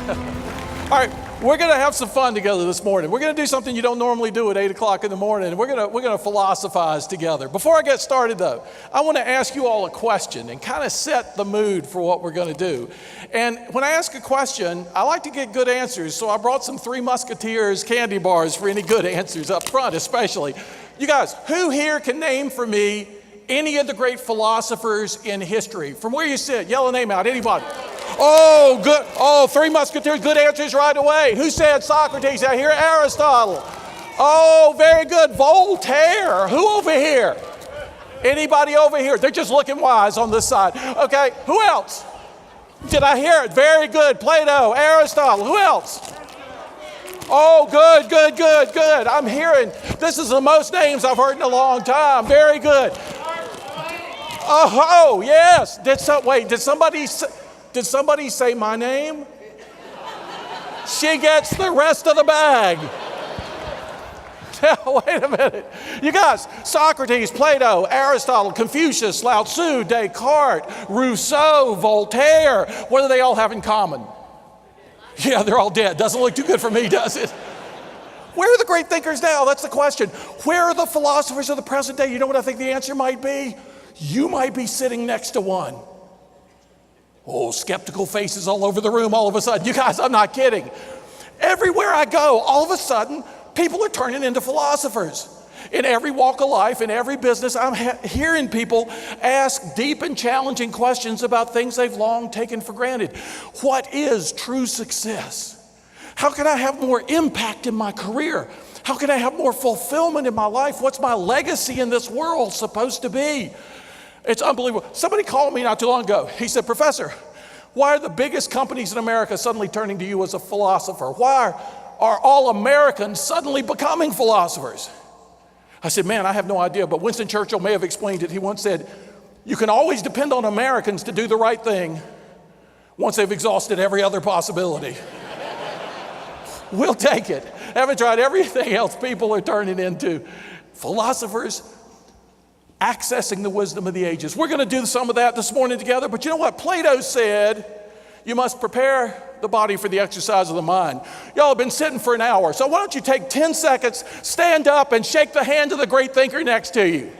All right, we're going to have some fun together this morning. We're going to do something you don't normally do at 8 o'clock in the morning. We're going to philosophize together. Before I get started, though, I want to ask you all a question and kind of set the mood for what we're going to do. And when I ask a question, I like to get good answers, so I brought some Three Musketeers candy bars for any good answers up front, especially. You guys, who here can name for me any of the great philosophers in history? From where you sit, yell a name out. Anybody? Oh, good. Oh, Three Musketeers, good answers right away. Who said Socrates? I hear Aristotle. Oh, very good. Voltaire. Who over here? Anybody over here? They're just looking wise on this side. Okay, who else? Did I hear it? Very good. Plato, Aristotle. Who else? Oh, good. I'm hearing, this is the most names I've heard in a long time. Very good. Oh, yes. Did somebody say my name? She gets the rest of the bag. Now, wait a minute. You guys, Socrates, Plato, Aristotle, Confucius, Lao Tzu, Descartes, Rousseau, Voltaire. What do they all have in common? Yeah, they're all dead. Doesn't look too good for me, does it? Where are the great thinkers now? That's the question. Where are the philosophers of the present day? You know what I think the answer might be? You might be sitting next to one. Oh, skeptical faces all over the room all of a sudden. You guys, I'm not kidding. Everywhere I go, all of a sudden, people are turning into philosophers. In every walk of life, in every business, I'm hearing people ask deep and challenging questions about things they've long taken for granted. What is true success? How can I have more impact in my career? How can I have more fulfillment in my life? What's my legacy in this world supposed to be? It's unbelievable. Somebody called me not too long ago. He said, Professor, why are the biggest companies in America suddenly turning to you as a philosopher? Why are all Americans suddenly becoming philosophers? I said, man, I have no idea, but Winston Churchill may have explained it. He once said, you can always depend on Americans to do the right thing once they've exhausted every other possibility. We'll take it. Haven't tried everything else. People are turning into philosophers, accessing the wisdom of the ages. We're going to do some of that this morning together, but you know what? Plato said, you must prepare the body for the exercise of the mind. Y'all have been sitting for an hour, so why don't you take 10 seconds, stand up, and shake the hand of the great thinker next to you.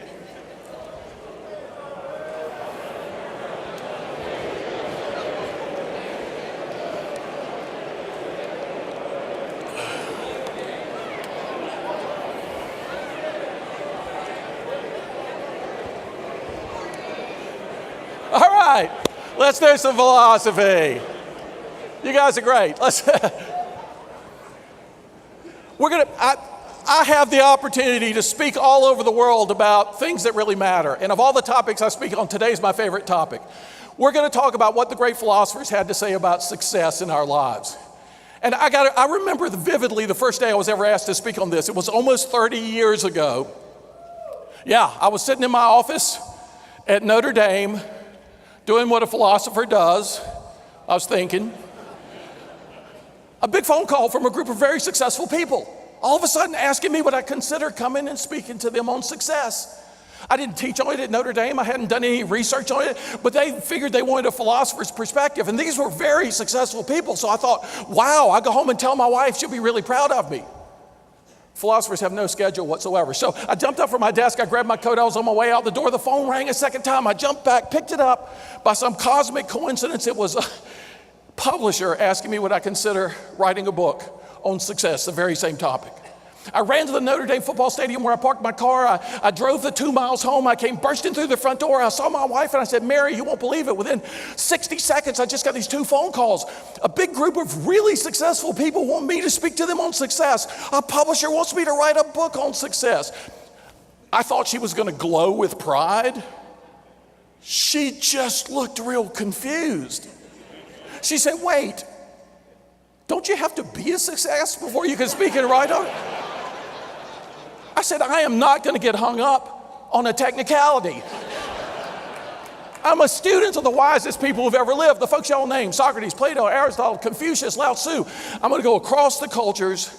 All right, let's do some philosophy. You guys are great. I have the opportunity to speak all over the world about things that really matter. And of all the topics I speak on, today's my favorite topic. We're going to talk about what the great philosophers had to say about success in our lives. And I remember vividly the first day I was ever asked to speak on this. It was almost 30 years ago. Yeah, I was sitting in my office at Notre Dame doing what a philosopher does. I was thinking. A big phone call from a group of very successful people, all of a sudden asking me would I consider coming and speaking to them on success. I didn't teach on it at Notre Dame. I hadn't done any research on it, but they figured they wanted a philosopher's perspective. And these were very successful people. So I thought, wow, I go home and tell my wife, she'll be really proud of me. Philosophers have no schedule whatsoever. So I jumped up from my desk, I grabbed my coat, I was on my way out the door, the phone rang a second time. I jumped back, picked it up. By some cosmic coincidence, it was a publisher asking me would I consider writing a book on success, the very same topic. I ran to the Notre Dame football stadium where I parked my car. I drove the 2 miles home. I came bursting through the front door. I saw my wife and I said, Mary, you won't believe it. Within 60 seconds, I just got these 2 phone calls. A big group of really successful people want me to speak to them on success. A publisher wants me to write a book on success. I thought she was going to glow with pride. She just looked real confused. She said, wait, don't you have to be a success before you can speak and write on it? I said, I am not going to get hung up on a technicality. I'm a student of the wisest people who've ever lived. The folks y'all named, Socrates, Plato, Aristotle, Confucius, Lao Tzu. I'm going to go across the cultures,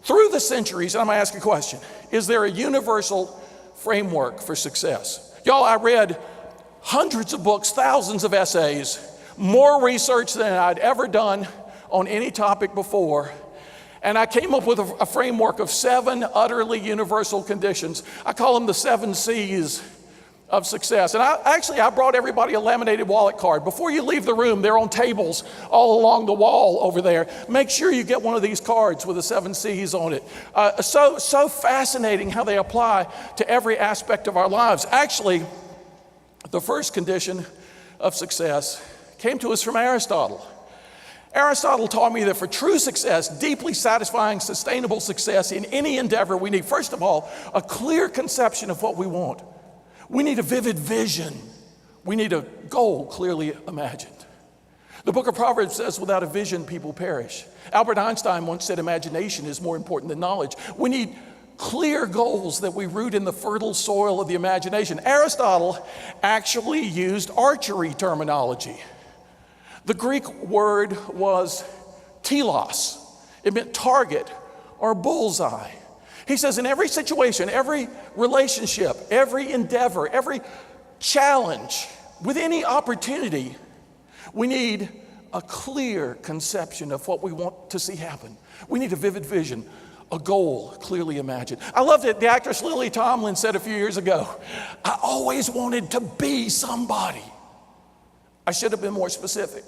through the centuries, and I'm going to ask a question. Is there a universal framework for success? Y'all, I read hundreds of books, thousands of essays, more research than I'd ever done on any topic before. And I came up with a framework of 7 utterly universal conditions. I call them the 7 C's of success. And I brought everybody a laminated wallet card. Before you leave the room, they're on tables all along the wall over there. Make sure you get one of these cards with the 7 C's on it. So fascinating how they apply to every aspect of our lives. Actually, the first condition of success came to us from Aristotle. Aristotle taught me that for true success, deeply satisfying, sustainable success in any endeavor, we need, first of all, a clear conception of what we want. We need a vivid vision. We need a goal clearly imagined. The book of Proverbs says, without a vision, people perish. Albert Einstein once said, imagination is more important than knowledge. We need clear goals that we root in the fertile soil of the imagination. Aristotle actually used archery terminology. The Greek word was telos. It meant target or bullseye. He says in every situation, every relationship, every endeavor, every challenge, with any opportunity, we need a clear conception of what we want to see happen. We need a vivid vision, a goal clearly imagined. I love that the actress Lily Tomlin said a few years ago, I always wanted to be somebody. I should have been more specific.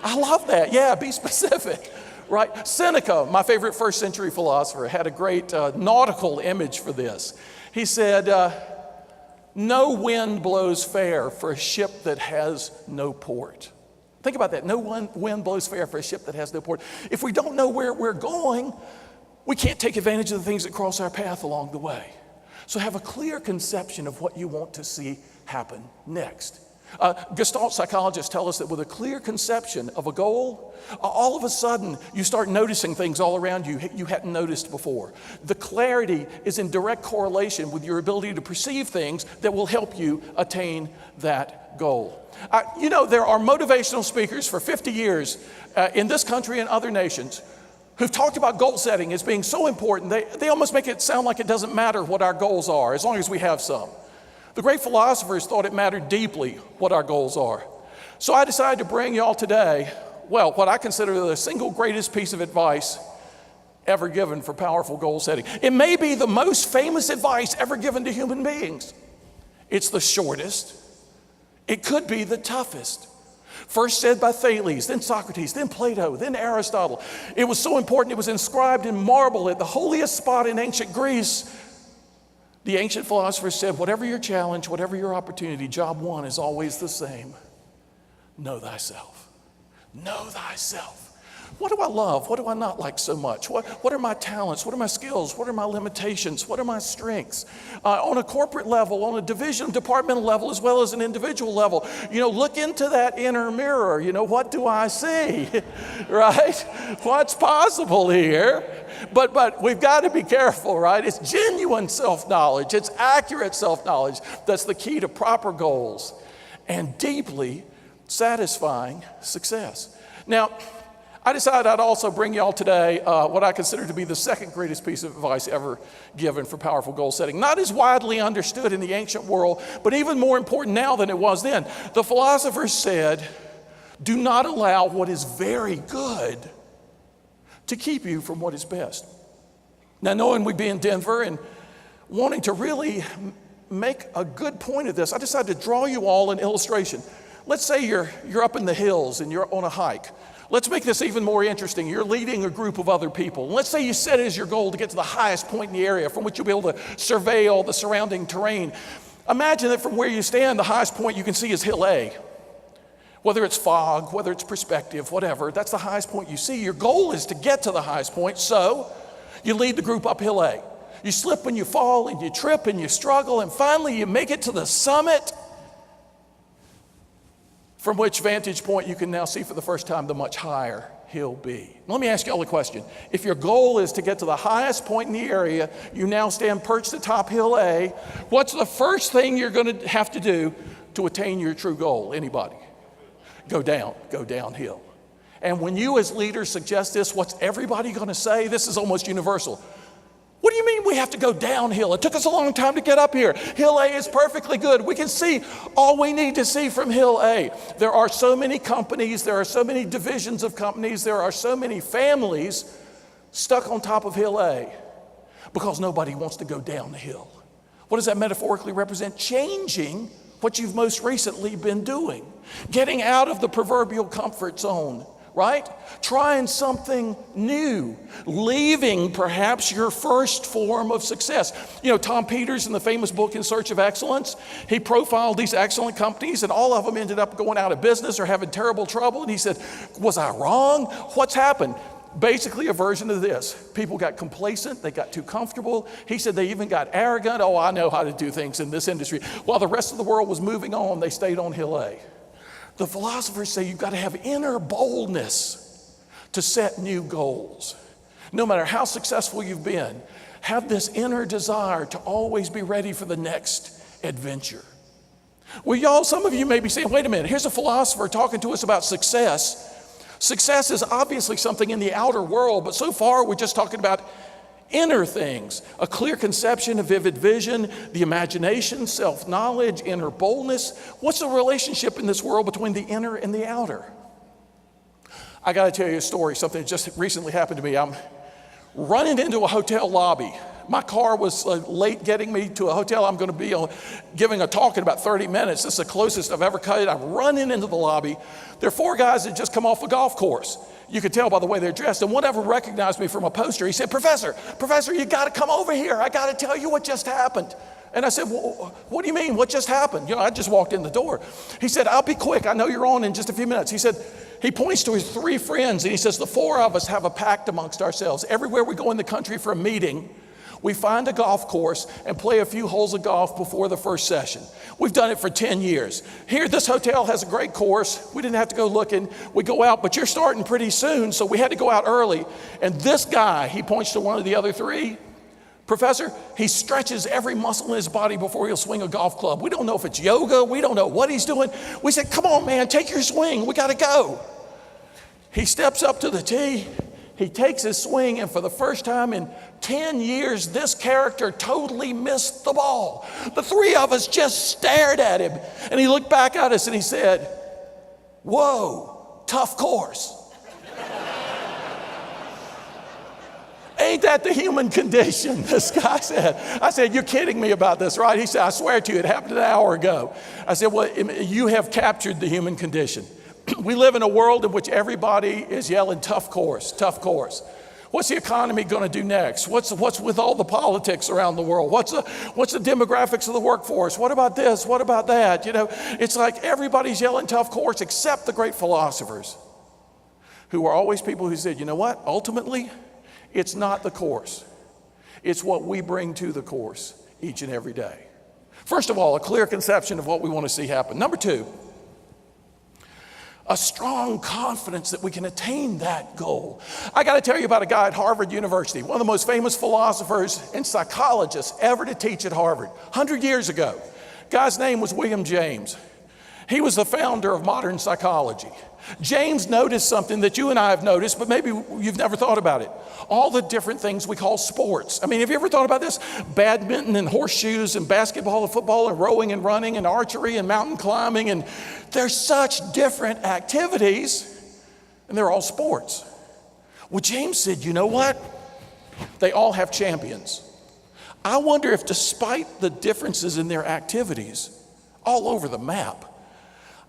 I love that. Yeah, be specific, right? Seneca, my favorite first century philosopher, had a great nautical image for this. He said, no wind blows fair for a ship that has no port. Think about that. No wind blows fair for a ship that has no port. If we don't know where we're going, we can't take advantage of the things that cross our path along the way. So have a clear conception of what you want to see happen next. Gestalt psychologists tell us that with a clear conception of a goal, all of a sudden you start noticing things all around you you hadn't noticed before. The clarity is in direct correlation with your ability to perceive things that will help you attain that goal. There are motivational speakers for 50 years in this country and other nations who've talked about goal setting as being so important, they almost make it sound like it doesn't matter what our goals are as long as we have some. The great philosophers thought it mattered deeply what our goals are. So I decided to bring y'all today, what I consider the single greatest piece of advice ever given for powerful goal setting. It may be the most famous advice ever given to human beings. It's the shortest. It could be the toughest. First said by Thales, then Socrates, then Plato, then Aristotle. It was so important it was inscribed in marble at the holiest spot in ancient Greece. The ancient philosophers said, whatever your challenge, whatever your opportunity, job one is always the same. Know thyself. Know thyself. What do I love? What do I not like so much? What are my talents? What are my skills? What are my limitations? What are my strengths? On a corporate level, on a division, departmental level, as well as an individual level, look into that inner mirror. What do I see? Right? What's possible here? But we've got to be careful, right? It's genuine self-knowledge. It's accurate self-knowledge that's the key to proper goals and deeply satisfying success. Now, I decided I'd also bring y'all today what I consider to be the second greatest piece of advice ever given for powerful goal setting. Not as widely understood in the ancient world, but even more important now than it was then. The philosophers said, do not allow what is very good to keep you from what is best. Now, knowing we'd be in Denver and wanting to really make a good point of this, I decided to draw you all an illustration. Let's say you're up in the hills and you're on a hike. Let's make this even more interesting. You're leading a group of other people. Let's say you set it as your goal to get to the highest point in the area from which you'll be able to survey all the surrounding terrain. Imagine that from where you stand, the highest point you can see is Hill A. Whether it's fog, whether it's perspective, whatever, that's the highest point you see. Your goal is to get to the highest point, so you lead the group up Hill A. You slip and you fall and you trip and you struggle, and finally you make it to the summit, from which vantage point you can now see for the first time the much higher Hill B. Let me ask you all a question. If your goal is to get to the highest point in the area, you now stand perched atop Hill A, what's the first thing you're going to have to do to attain your true goal? Anybody? Go downhill. And when you as leaders suggest this, what's everybody going to say? This is almost universal. What do you mean we have to go downhill? It took us a long time to get up here. Hill A is perfectly good. We can see all we need to see from Hill A. There are so many companies, there are so many divisions of companies, there are so many families stuck on top of Hill A because nobody wants to go down the hill. What does that metaphorically represent? Changing what you've most recently been doing. Getting out of the proverbial comfort zone, right? Trying something new. Leaving perhaps your first form of success. You know, Tom Peters in the famous book In Search of Excellence, he profiled these excellent companies and all of them ended up going out of business or having terrible trouble. And he said, was I wrong? What's happened? Basically a version of this. People got complacent, they got too comfortable. He said they even got arrogant. Oh, I know how to do things in this industry. While the rest of the world was moving on, they stayed on Hill A. The philosophers say you've got to have inner boldness to set new goals. No matter how successful you've been, have this inner desire to always be ready for the next adventure. Well, y'all, some of you may be saying, wait a minute, here's a philosopher talking to us about success. Success is obviously something in the outer world, but so far we're just talking about inner things, a clear conception, a vivid vision, the imagination, self-knowledge, inner boldness. What's the relationship in this world between the inner and the outer? I got to tell you a story, something that just recently happened to me. I'm running into a hotel lobby. My car was late getting me to a hotel. I'm going to be giving a talk in about 30 minutes. This is the closest I've ever cut it. I'm running into the lobby. There are 4 guys that just come off a golf course. You could tell by the way they're dressed. And one of them recognized me from a poster. He said, Professor, you got to come over here. I got to tell you what just happened. And I said, well, what do you mean? What just happened? You know, I just walked in the door. He said, I'll be quick. I know you're on in just a few minutes. He said, he points to his 3 friends and he says, the 4 of us have a pact amongst ourselves. Everywhere we go in the country for a meeting, we find a golf course and play a few holes of golf before the first session. We've done it for 10 years. Here, this hotel has a great course. We didn't have to go looking. We go out, but you're starting pretty soon, so we had to go out early. And this guy, he points to one of the other 3, Professor, he stretches every muscle in his body before he'll swing a golf club. We don't know if it's yoga. We don't know what he's doing. We said, come on, man, take your swing. We got to go. He steps up to the tee. He takes his swing, and for the first time in 10 years, this character totally missed the ball. The 3 of us just stared at him, and he looked back at us and he said, whoa, tough course. Ain't that the human condition? This guy said. I said, you're kidding me about this, right? He said, I swear to you, it happened an hour ago. I said, well, you have captured the human condition. We live in a world in which everybody is yelling, tough course, tough course. What's the economy going to do next? What's with all the politics around the world? What's the demographics of the workforce? What about this? What about that? You know, it's like everybody's yelling tough course except the great philosophers who are always people who said, you know what? Ultimately, it's not the course. It's what we bring to the course each and every day. First of all, a clear conception of what we want to see happen. Number 2, a strong confidence that we can attain that goal. I got to tell you about a guy at Harvard University, one of the most famous philosophers and psychologists ever to teach at Harvard, 100 years ago. Guy's name was William James. He was the founder of modern psychology. James noticed something that you and I have noticed, but maybe you've never thought about it. All the different things we call sports. I mean, have you ever thought about this? Badminton and horseshoes and basketball and football and rowing and running and archery and mountain climbing. And they're such different activities, and they're all sports. Well, James said, you know what? They all have champions. I wonder if despite the differences in their activities all over the map,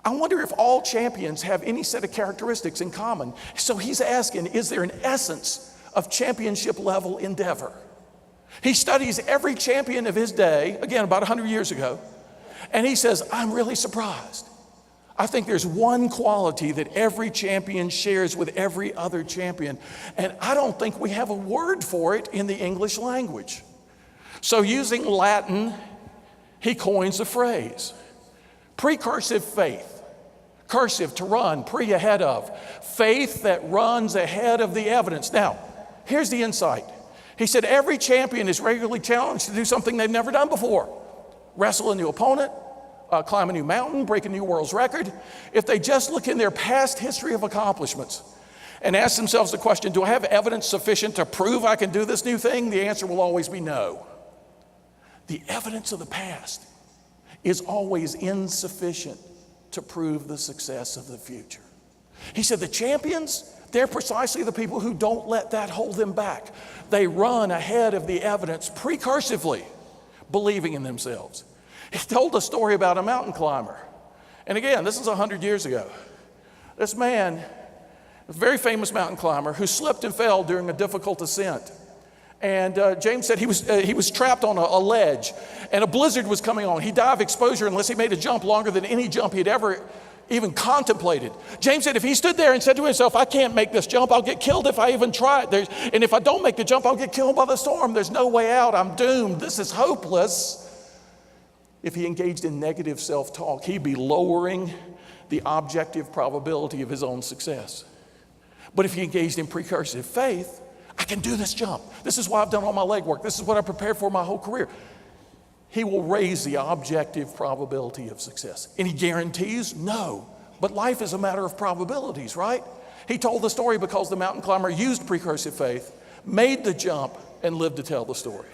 I wonder if all champions have any set of characteristics in common. So he's asking, is there an essence of championship level endeavor? He studies every champion of his day, again, about 100 years ago, and he says, I'm really surprised. I think there's one quality that every champion shares with every other champion, and I don't think we have a word for it in the English language. So using Latin, he coins a phrase, precursive faith. Cursive, to run, pre, ahead of. Faith that runs ahead of the evidence. Now, here's the insight. He said every champion is regularly challenged to do something they've never done before. Wrestle a new opponent, climb a new mountain, break a new world's record. If they just look in their past history of accomplishments and ask themselves the question, do I have evidence sufficient to prove I can do this new thing? The answer will always be no. The evidence of the past is always insufficient to prove the success of the future. He said the champions, they're precisely the people who don't let that hold them back. They run ahead of the evidence precursively, believing in themselves. He told a story about a mountain climber. And again, this is 100 years ago. This man, a very famous mountain climber who slipped and fell during a difficult ascent. And James said he was trapped on a ledge, and a blizzard was coming on. He died of exposure unless he made a jump longer than any jump he'd ever even contemplated. James said if he stood there and said to himself, I can't make this jump, I'll get killed if I even try it. And if I don't make the jump, I'll get killed by the storm. There's no way out. I'm doomed. This is hopeless. If he engaged in negative self-talk, he'd be lowering the objective probability of his own success. But if he engaged in precursive faith, I can do this jump. This is why I've done all my legwork. This is what I prepared for my whole career. He will raise the objective probability of success. Any guarantees? No. But life is a matter of probabilities, right? He told the story because the mountain climber used precursive faith, made the jump, and lived to tell the story.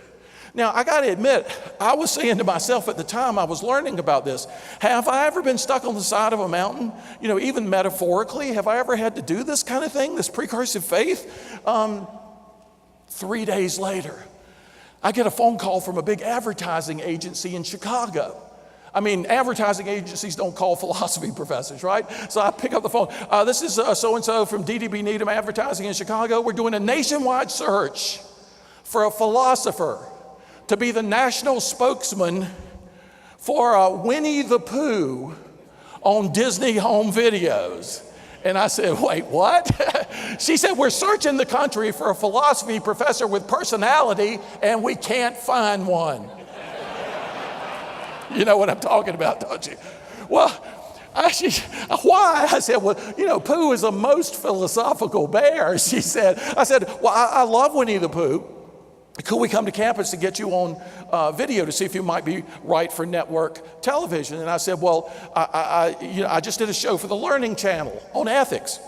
Now, I got to admit, I was saying to myself at the time I was learning about this, have I ever been stuck on the side of a mountain? You know, even metaphorically, have I ever had to do this kind of thing, this precursive faith? 3 days later, I get a phone call from a big advertising agency in Chicago. I mean, advertising agencies don't call philosophy professors, right? So I pick up the phone. This is so-and-so from DDB Needham Advertising in Chicago. We're doing a nationwide search for a philosopher to be the national spokesman for Winnie the Pooh on Disney home videos. And I said, wait, what? She said, we're searching the country for a philosophy professor with personality, and we can't find one. You know what I'm talking about, don't you? Well, why? I said, well, you know, Pooh is a most philosophical bear, she said. I said, well, I love Winnie the Pooh. Could we come to campus to get you on video to see if you might be right for network television? And I said, well, I just did a show for the Learning Channel on ethics.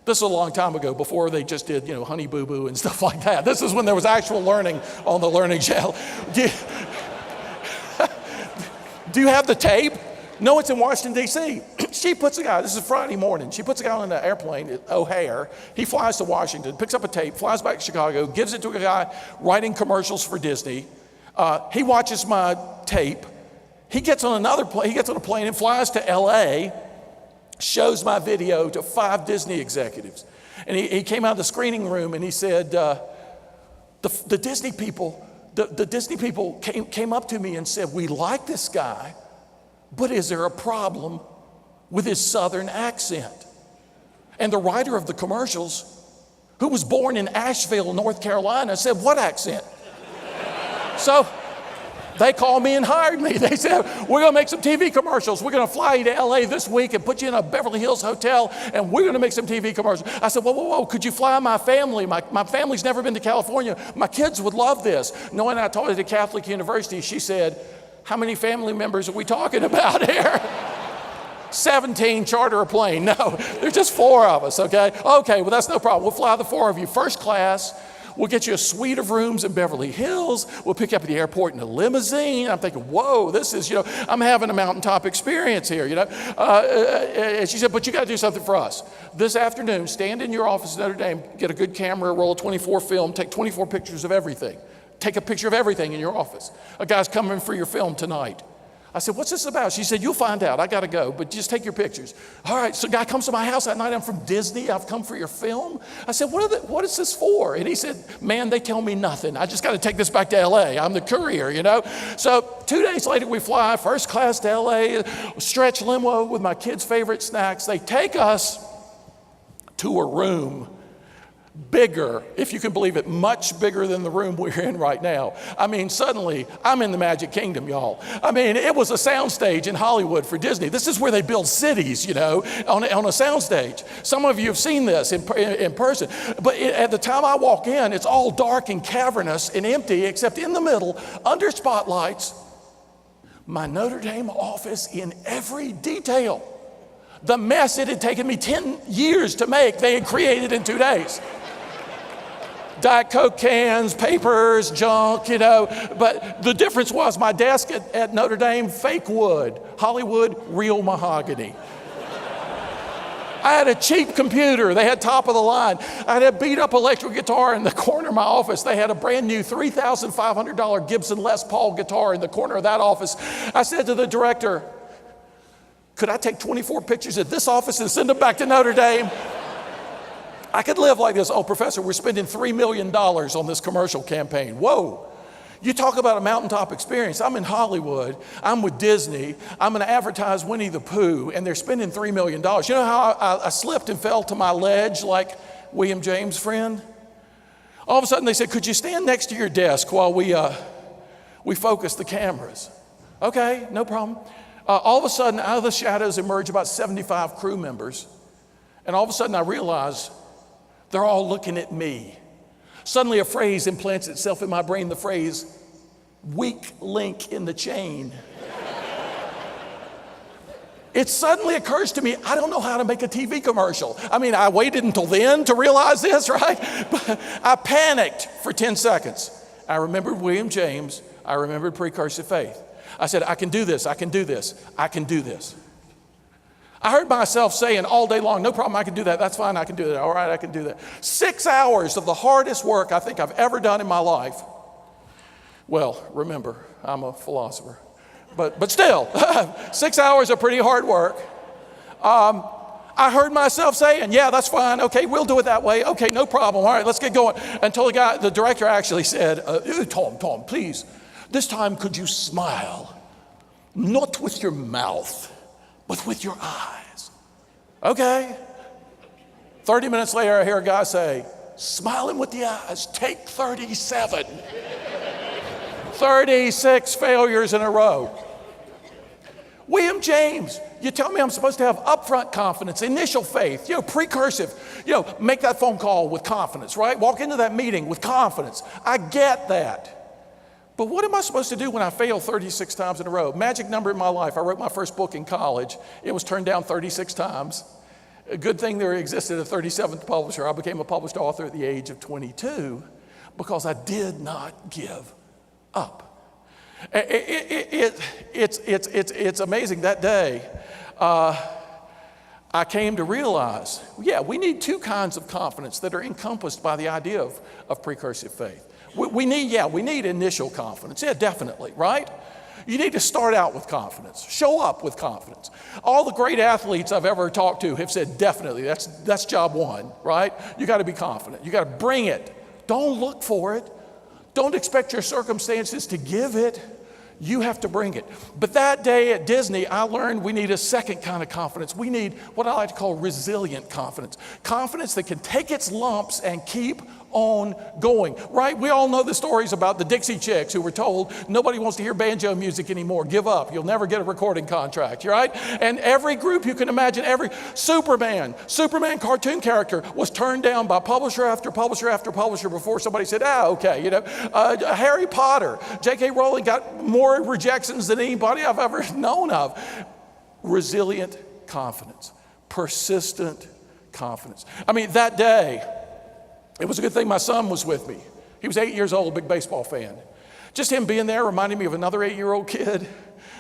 This is a long time ago, before they just did, Honey Boo Boo and stuff like that. This is when there was actual learning on the Learning Channel. Do you have the tape? No, it's in Washington, D.C. She puts a guy, this is Friday morning, she puts a guy on an airplane at O'Hare. He flies to Washington, picks up a tape, flies back to Chicago, gives it to a guy writing commercials for Disney. He watches my tape. He gets on a plane and flies to L.A., shows my video to 5 Disney executives. And he came out of the screening room and he said, the Disney people came up to me and said, we like this guy, but is there a problem with his southern accent? And the writer of the commercials, who was born in Asheville, North Carolina, said, what accent? So they called me and hired me. They said, we're going to make some TV commercials. We're going to fly you to LA this week and put you in a Beverly Hills hotel, and we're going to make some TV commercials. I said, whoa, could you fly my family? My family's never been to California. My kids would love this. Knowing I taught at a Catholic university, she said, how many family members are we talking about here? 17, charter a plane. No, there's just 4 of us, okay? Okay, well, that's no problem. We'll fly the 4 of you first class. We'll get you a suite of rooms in Beverly Hills. We'll pick you up at the airport in a limousine. I'm thinking, whoa, this is, I'm having a mountaintop experience here, And she said, but you got to do something for us. This afternoon, stand in your office at Notre Dame, get a good camera, roll a 24 film, take 24 pictures of everything. Take a picture of everything in your office. A guy's coming for your film tonight. I said, what's this about? She said, you'll find out. I got to go, but just take your pictures. All right, so a guy comes to my house that night. I'm from Disney. I've come for your film. I said, what is this for? And he said, man, they tell me nothing. I just got to take this back to L.A. I'm the courier, So 2 days later, we fly first class to L.A., stretch limo with my kids' favorite snacks. They take us to a room bigger, if you can believe it, much bigger than the room we're in right now. I mean, suddenly, I'm in the Magic Kingdom, y'all. I mean, it was a soundstage in Hollywood for Disney. This is where they build cities, on a soundstage. Some of you have seen this in person. But at the time I walk in, it's all dark and cavernous and empty, except in the middle, under spotlights, my Notre Dame office in every detail. The mess it had taken me 10 years to make, they had created in 2 days. Diet Coke cans, papers, junk, But the difference was my desk at Notre Dame, fake wood. Hollywood, real mahogany. I had a cheap computer. They had top of the line. I had a beat up electric guitar in the corner of my office. They had a brand new $3,500 Gibson Les Paul guitar in the corner of that office. I said to the director, could I take 24 pictures at this office and send them back to Notre Dame? I could live like this. Oh, professor, we're spending $3 million on this commercial campaign. Whoa. You talk about a mountaintop experience. I'm in Hollywood. I'm with Disney. I'm going to advertise Winnie the Pooh, and they're spending $3 million. You know how I slipped and fell to my ledge like William James' friend? All of a sudden they said, could you stand next to your desk while we focus the cameras? Okay, no problem. All of a sudden, out of the shadows emerge about 75 crew members. And all of a sudden I realize they're all looking at me. Suddenly a phrase implants itself in my brain, the phrase, weak link in the chain. It suddenly occurs to me, I don't know how to make a TV commercial. I mean, I waited until then to realize this, right? But I panicked for 10 seconds. I remembered William James. I remembered Precursive Faith. I said, I can do this, I can do this, I can do this. I heard myself saying all day long, no problem, I can do that, that's fine, I can do that, all right, I can do that. 6 hours of the hardest work I think I've ever done in my life. Well, remember, I'm a philosopher, but still, 6 hours of pretty hard work. I heard myself saying, yeah, that's fine, okay, we'll do it that way, okay, no problem, all right, let's get going. Until the director actually said, Tom, please, this time could you smile, not with your mouth, but with your eyes. Okay. 30 minutes later, I hear a guy say, smiling with the eyes, take 37. 36 failures in a row. William James, you tell me I'm supposed to have upfront confidence, initial faith, precursive, make that phone call with confidence, right? Walk into that meeting with confidence. I get that. But what am I supposed to do when I fail 36 times in a row? Magic number in my life. I wrote my first book in college. It was turned down 36 times. A good thing there existed a 37th publisher. I became a published author at the age of 22 because I did not give up. It's amazing. That day, I came to realize, we need 2 kinds of confidence that are encompassed by the idea of precursive faith. We need initial confidence. Yeah, definitely, right? You need to start out with confidence. Show up with confidence. All the great athletes I've ever talked to have said, definitely, that's job 1, right? You got to be confident. You got to bring it. Don't look for it. Don't expect your circumstances to give it. You have to bring it. But that day at Disney, I learned we need a second kind of confidence. We need what I like to call resilient confidence. Confidence that can take its lumps and keep on going, right? We all know the stories about the Dixie Chicks who were told, nobody wants to hear banjo music anymore. Give up. You'll never get a recording contract, right? And every group you can imagine, every Superman cartoon character was turned down by publisher after publisher after publisher before somebody said, okay, Harry Potter, J.K. Rowling got more rejections than anybody I've ever known of. Resilient confidence, persistent confidence. I mean, that day, it was a good thing my son was with me. He was 8 years old, big baseball fan. Just him being there reminded me of another 8-year-old kid.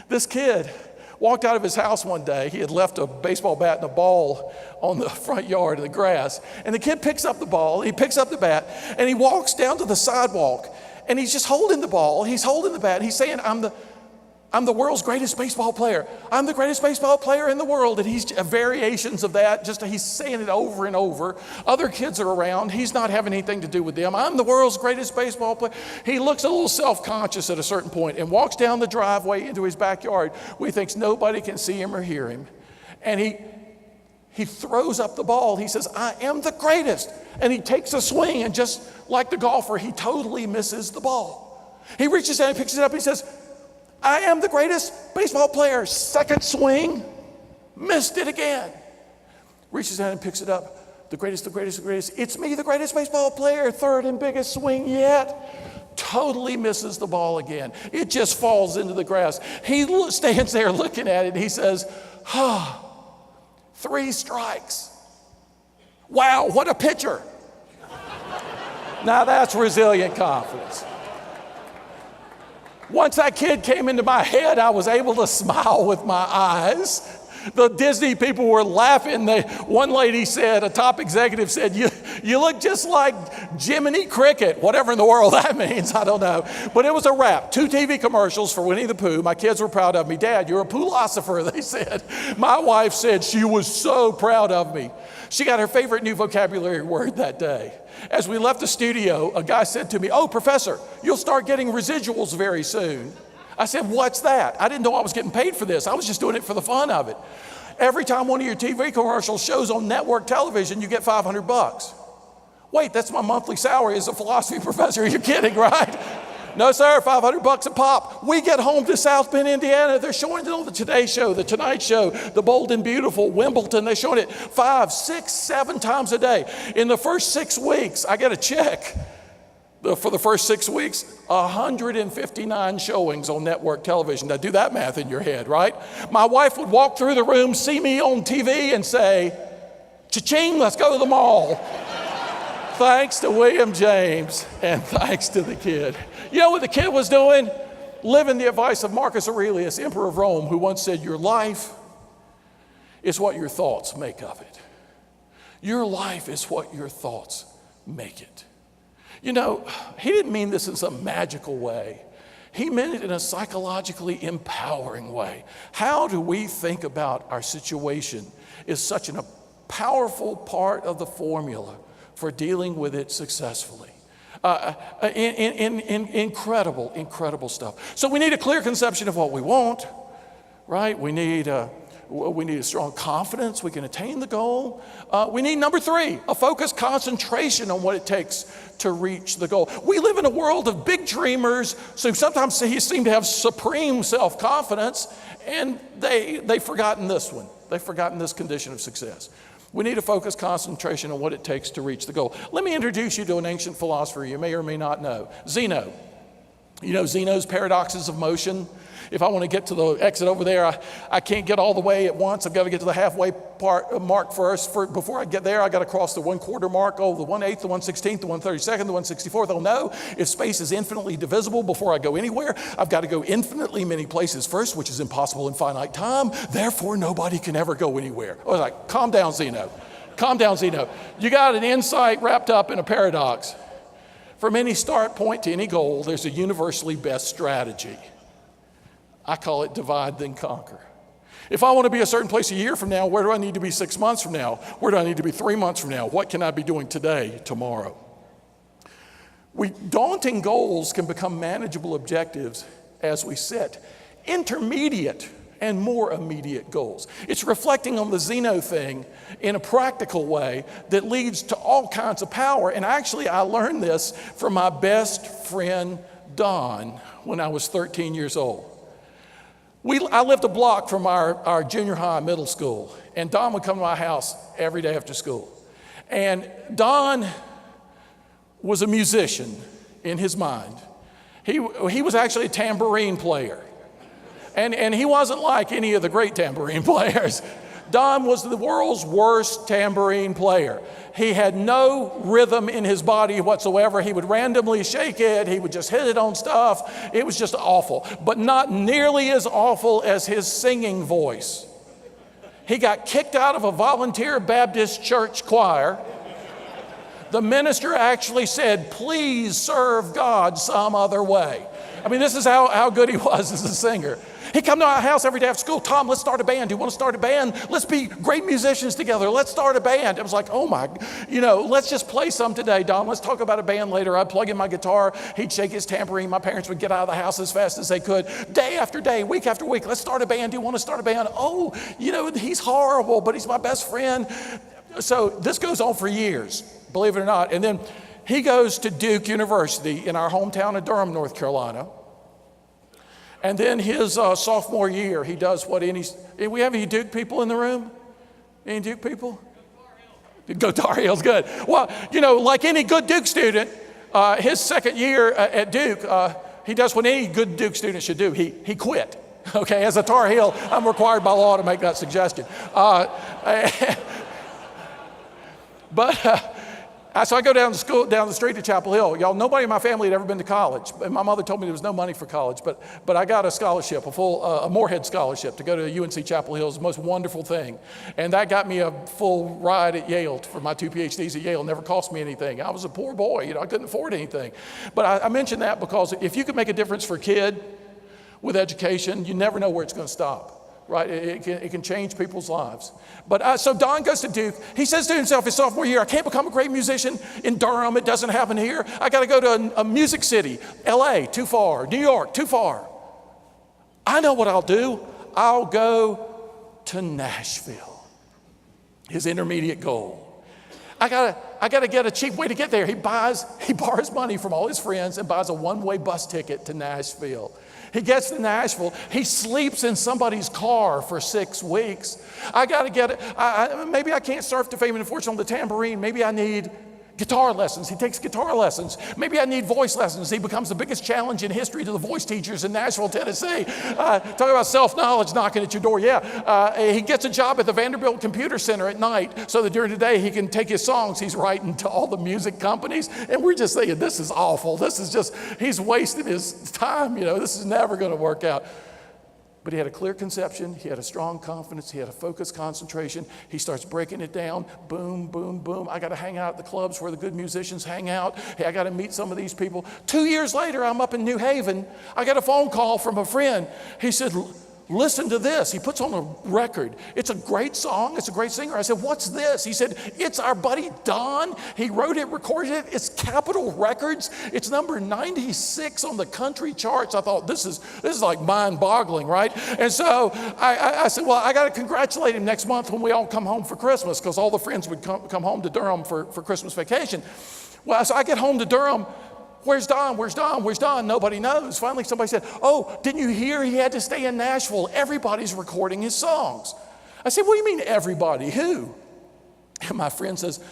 This kid walked out of his house one day. He had left a baseball bat and a ball on the front yard in the grass. And the kid picks up the ball, he picks up the bat, and he walks down to the sidewalk. And he's just holding the ball. He's holding the bat. And he's saying, I'm the world's greatest baseball player. I'm the greatest baseball player in the world. And he's variations of that. He's saying it over and over. Other kids are around. He's not having anything to do with them. I'm the world's greatest baseball player. He looks a little self-conscious at a certain point and walks down the driveway into his backyard where he thinks nobody can see him or hear him. And he throws up the ball. He says, I am the greatest. And he takes a swing, and just like the golfer, he totally misses the ball. He reaches down and picks it up. He says, I am the greatest baseball player. Second swing, missed it again. Reaches down and picks it up. The greatest. It's me, the greatest baseball player. Third and biggest swing yet. Totally misses the ball again. It just falls into the grass. He stands there looking at it. And he says, 3 strikes. Wow, what a pitcher. Now that's resilient confidence. Once that kid came into my head, I was able to smile with my eyes. The Disney people were laughing. One lady said, a top executive said, you look just like Jiminy Cricket, whatever in the world that means, I don't know. But it was a wrap. 2 TV commercials for Winnie the Pooh. My kids were proud of me. Dad, you're a philosopher, they said. My wife said she was so proud of me. She got her favorite new vocabulary word that day. As we left the studio, a guy said to me, "Oh, professor, you'll start getting residuals very soon." I said, "What's that?" I didn't know I was getting paid for this. I was just doing it for the fun of it. Every time one of your TV commercials shows on network television, you get $500. Wait, that's my monthly salary as a philosophy professor. You're kidding, right? No, sir, $500 a pop. We get home to South Bend, Indiana. They're showing it on the Today Show, the Tonight Show, the Bold and Beautiful, Wimbledon. They're showing it 5, 6, 7 times a day. In the first 6 weeks, I get a check. For the first 6 weeks, 159 showings on network television. Now do that math in your head, right? My wife would walk through the room, see me on TV and say, "Cha-ching, let's go to the mall." Thanks to William James and thanks to the kid. You know what the kid was doing? Living the advice of Marcus Aurelius, Emperor of Rome, who once said, "Your life is what your thoughts make of it." Your life is what your thoughts make it. You know, he didn't mean this in some magical way. He meant it in a psychologically empowering way. How do we think about our situation is such a powerful part of the formula for dealing with it successfully. Incredible stuff. So we need a clear conception of what we want, right? We need a strong confidence we can attain the goal. We need, number 3, a focused concentration on what it takes to reach the goal. We live in a world of big dreamers, so sometimes they seem to have supreme self-confidence, and they've forgotten this one. They've forgotten this condition of success. We need a focused concentration on what it takes to reach the goal. Let me introduce you to an ancient philosopher you may or may not know, Zeno. You know Zeno's paradoxes of motion? If I want to get to the exit over there, I can't get all the way at once. I've got to get to the halfway mark first. Before I get there, I got to cross the 1/4 mark. Oh, the 1/8, the 1/16, the 1/32, the 1/64. Oh no, if space is infinitely divisible before I go anywhere, I've got to go infinitely many places first, which is impossible in finite time. Therefore, nobody can ever go anywhere. I was like, calm down, Zeno. Calm down, Zeno. You got an insight wrapped up in a paradox. From any start point to any goal, there's a universally best strategy. I call it divide, then conquer. If I want to be a certain place a year from now, where do I need to be 6 months from now? Where do I need to be 3 months from now? What can I be doing today, tomorrow? Daunting goals can become manageable objectives as we set intermediate and more immediate goals. It's reflecting on the Zeno thing in a practical way that leads to all kinds of power. And actually, I learned this from my best friend, Don, when I was 13 years old. I lived a block from our junior high middle school, and Don would come to my house every day after school. And Don was a musician in his mind. He was actually a tambourine player. And he wasn't like any of the great tambourine players. Don was the world's worst tambourine player. He had no rhythm in his body whatsoever. He would randomly shake it. He would just hit it on stuff. It was just awful, but not nearly as awful as his singing voice. He got kicked out of a volunteer Baptist church choir. The minister actually said, "Please serve God some other way." I mean, this is how good he was as a singer. He'd come to our house every day after school. "Tom, let's start a band. Do you want to start a band? Let's be great musicians together. Let's start a band." It was like, oh my, let's just play some today, Don. Let's talk about a band later. I'd plug in my guitar. He'd shake his tambourine. My parents would get out of the house as fast as they could. Day after day, week after week, let's start a band. Do you want to start a band? Oh, he's horrible, but he's my best friend. So this goes on for years, believe it or not. And then he goes to Duke University in our hometown of Durham, North Carolina. And then his sophomore year, he does what we have any Duke people in the room? Any Duke people? Go Tar Heels, good. Well, like any good Duke student, his second year at Duke, he does what any good Duke student should do. He quit. Okay, as a Tar Heel, I'm required by law to make that suggestion. So I go down to school, down the street to Chapel Hill. Y'all, nobody in my family had ever been to college. My mother told me there was no money for college, but I got a scholarship, a Moorhead scholarship to go to UNC Chapel Hill. It was the most wonderful thing. And that got me a full ride at Yale for my 2 PhDs at Yale. It never cost me anything. I was a poor boy, I couldn't afford anything. But I mention that because if you could make a difference for a kid with education, you never know where it's going to stop. Right, it can change people's lives. But so Don goes to Duke. He says to himself his sophomore year, I can't become a great musician in Durham. It doesn't happen here. I got to go to a music city. LA, too far. New York, too far. I know what I'll do. I'll go to Nashville. His intermediate goal. I gotta get a cheap way to get there. He borrows money from all his friends and buys a one-way bus ticket to Nashville. He gets to Nashville. He sleeps in somebody's car for 6 weeks. I got to get it. Maybe I can't surf to fame and fortune on the tambourine. Maybe I need guitar lessons. He takes guitar lessons. Maybe I need voice lessons. He becomes the biggest challenge in history to the voice teachers in Nashville, Tennessee. Talk about self-knowledge knocking at your door. He gets a job at the Vanderbilt Computer Center at night so that during the day he can take his songs he's writing to all the music companies. And we're just thinking, this is awful. This is just, he's wasting his time. This is never going to work out. But he had a clear conception, he had a strong confidence, he had a focused concentration. He starts breaking it down, boom, boom, boom. I got to hang out at the clubs where the good musicians hang out. Hey, I got to meet some of these people. 2 years later, I'm up in New Haven. I got a phone call from a friend. He said, listen to this. He puts on a record. It's a great song. It's a great singer. I said, what's this? He said, it's our buddy Don. He wrote it, recorded it. It's Capitol Records. It's number 96 on the country charts. I thought, this is like mind-boggling, right? And so I said, well, I got to congratulate him next month when we all come home for Christmas, because all the friends would come home to Durham for Christmas vacation. Well, so I get home to Durham. Where's Don? Where's Don? Where's Don? Nobody knows. Finally, somebody said, oh, didn't you hear he had to stay in Nashville? Everybody's recording his songs. I said, what do you mean everybody? Who? And my friend says,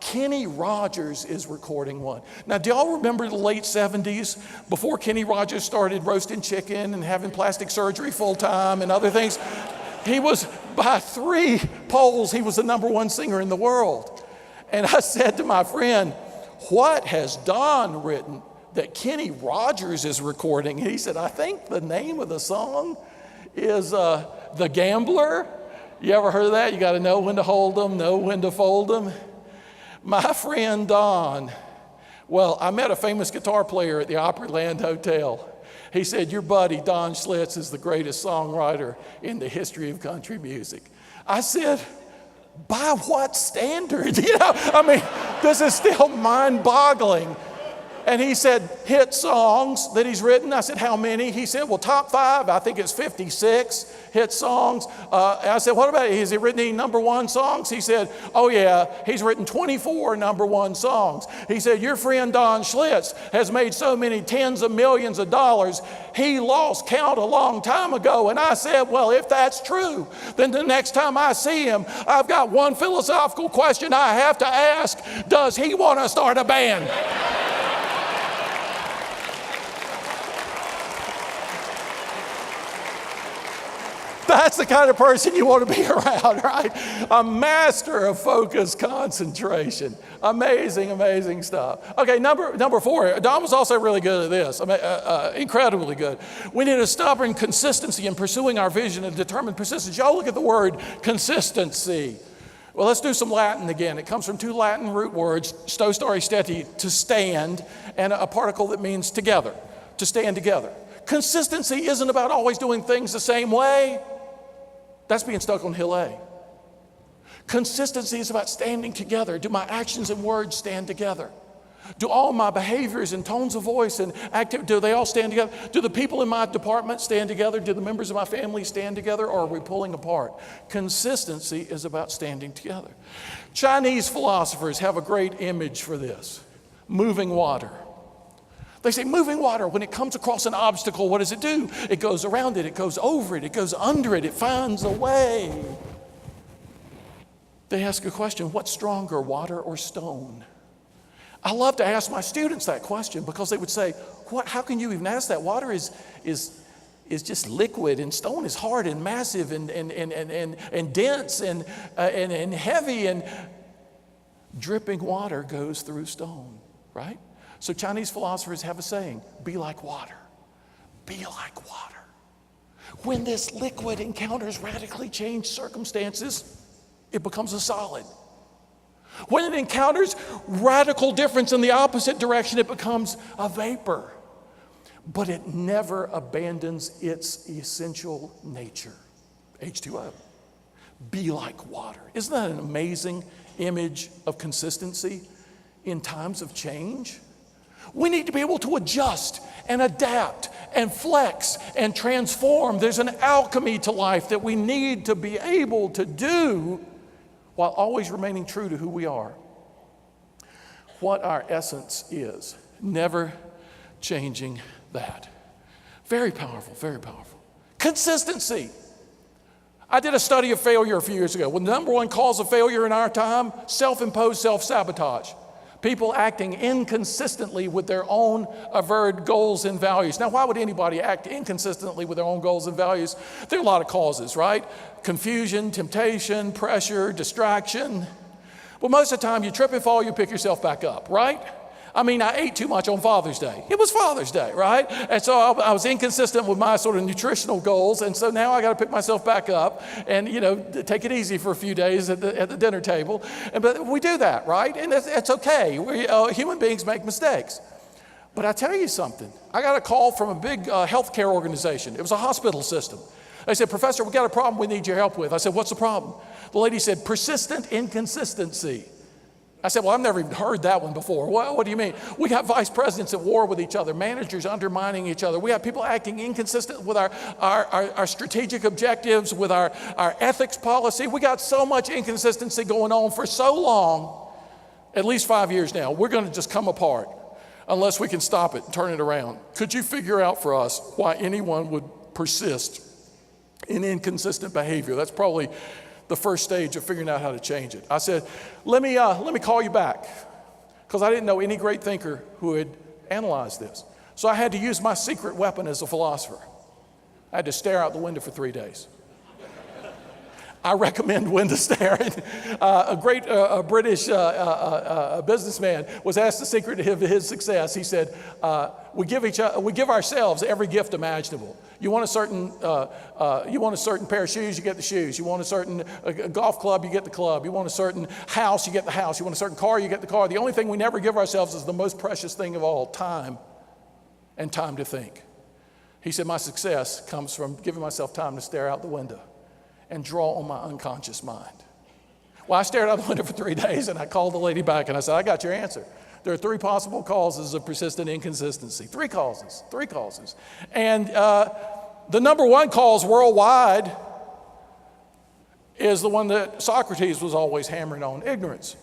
Kenny Rogers is recording one. Now, do y'all remember the late 70s, before Kenny Rogers started roasting chicken and having plastic surgery full time and other things? He was, by 3 polls, he was the #1 singer in the world. And I said to my friend, what has Don written that Kenny Rogers is recording? And he said, I think the name of the song is The Gambler. You ever heard of that? You got to know when to hold them, know when to fold them. My friend Don, well, I met a famous guitar player at the Opryland Hotel. He said, your buddy Don Schlitz is the greatest songwriter in the history of country music. I said, by what standard? This is still mind-boggling. And he said, hit songs that he's written. I said, how many? He said, well, top 5, I think it's 56 hit songs. And I said, what about, has he written any #1 songs? He said, oh yeah, he's written 24 #1 songs. He said, your friend Don Schlitz has made so many tens of millions of dollars, he lost count a long time ago. And I said, well, if that's true, then the next time I see him, I've got one philosophical question I have to ask. Does he want to start a band? That's the kind of person you want to be around, right? A master of focused concentration. Amazing, amazing stuff. Okay, number 4. Don was also really good at this. Incredibly good. We need a stubborn consistency in pursuing our vision and determined persistence. Y'all look at the word consistency. Well, let's do some Latin again. It comes from 2 Latin root words, sto, stare, steti, to stand, and a particle that means together, to stand together. Consistency isn't about always doing things the same way. That's being stuck on Hill A. Consistency is about standing together. Do my actions and words stand together? Do all my behaviors and tones of voice and activity, do they all stand together? Do the people in my department stand together? Do the members of my family stand together, or are we pulling apart? Consistency is about standing together. Chinese philosophers have a great image for this. Moving water. They say moving water, when it comes across an obstacle, what does it do? It goes around it, it goes over it, it goes under it, it finds a way. They ask a question, what's stronger, water or stone? I love to ask my students that question because they would say, how can you even ask that? Water is is just liquid, and stone is hard and massive and dense and heavy, and dripping water goes through stone, right? So Chinese philosophers have a saying, be like water. Be like water. When this liquid encounters radically changed circumstances, it becomes a solid. When it encounters radical difference in the opposite direction, it becomes a vapor. But it never abandons its essential nature. H2O. Be like water. Isn't that an amazing image of consistency in times of change? We need to be able to adjust and adapt and flex and transform. There's an alchemy to life that we need to be able to do while always remaining true to who we are. What our essence is, never changing that. Very powerful, very powerful. Consistency. I did a study of failure a few years ago. Well, the number one cause of failure in our time, self-imposed self-sabotage. People acting inconsistently with their own averred goals and values. Now, why would anybody act inconsistently with their own goals and values? There are a lot of causes, right? Confusion, temptation, pressure, distraction. But most of the time, you trip and fall, you pick yourself back up, right? I mean, I ate too much on Father's Day. It was Father's Day, right? And so I was inconsistent with my sort of nutritional goals, and so now I got to pick myself back up and, take it easy for a few days at the dinner table. But we do that, right? And it's okay. Human beings make mistakes. But I tell you something. I got a call from a big healthcare organization. It was a hospital system. They said, Professor, we got a problem we need your help with. I said, what's the problem? The lady said, persistent inconsistency. I said, well, I've never even heard that one before. Well, what do you mean? We got vice presidents at war with each other, managers undermining each other. We have people acting inconsistent with our strategic objectives, with our ethics policy. We got so much inconsistency going on for so long, at least 5 years now. We're going to just come apart unless we can stop it and turn it around. Could you figure out for us why anyone would persist in inconsistent behavior? That's probably the first stage of figuring out how to change it. I said, let me call you back, because I didn't know any great thinker who had analyzed this. So I had to use my secret weapon as a philosopher. I had to stare out the window for 3 days. I recommend window staring. A great British businessman was asked the secret of his success. He said, we give ourselves every gift imaginable. You want a certain pair of shoes, you get the shoes. You want a certain golf club, you get the club. You want a certain house, you get the house. You want a certain car, you get the car. The only thing we never give ourselves is the most precious thing of all, time, and time to think. He said, my success comes from giving myself time to stare out the window and draw on my unconscious mind. Well, I stared out the window for 3 days, and I called the lady back, and I said, I got your answer. There are 3 possible causes of persistent inconsistency. 3 causes. And the number one cause worldwide is the one that Socrates was always hammering on, ignorance.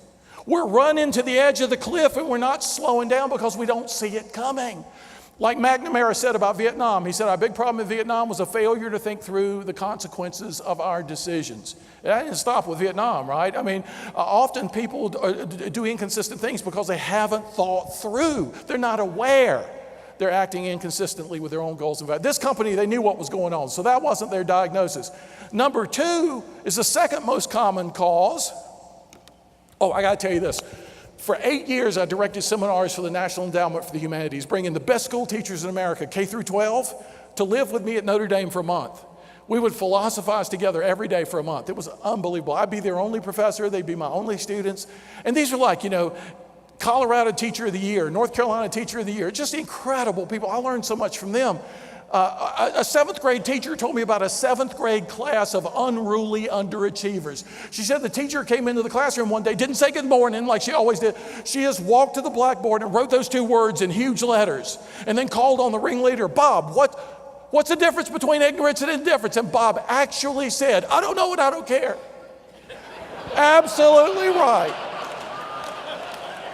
We're running to the edge of the cliff, and we're not slowing down because we don't see it coming. Like McNamara said about Vietnam, he said, our big problem in Vietnam was a failure to think through the consequences of our decisions. That didn't stop with Vietnam, right? I mean, often people do inconsistent things because they haven't thought through. They're not aware. They're acting inconsistently with their own goals and values. This company, they knew what was going on, so that wasn't their diagnosis. Number 2 is the second most common cause. Oh, I got to tell you this. For 8 years, I directed seminars for the National Endowment for the Humanities, bringing the best school teachers in America, K through 12, to live with me at Notre Dame for a month. We would philosophize together every day for a month. It was unbelievable. I'd be their only professor. They'd be my only students. And these were like, Colorado Teacher of the Year, North Carolina Teacher of the Year, just incredible people. I learned so much from them. A 7th grade teacher told me about a 7th grade class of unruly underachievers. She said the teacher came into the classroom one day, didn't say good morning like she always did. She just walked to the blackboard and wrote those 2 words in huge letters and then called on the ringleader, Bob, what's the difference between ignorance and indifference? And Bob actually said, I don't know and I don't care. Absolutely right.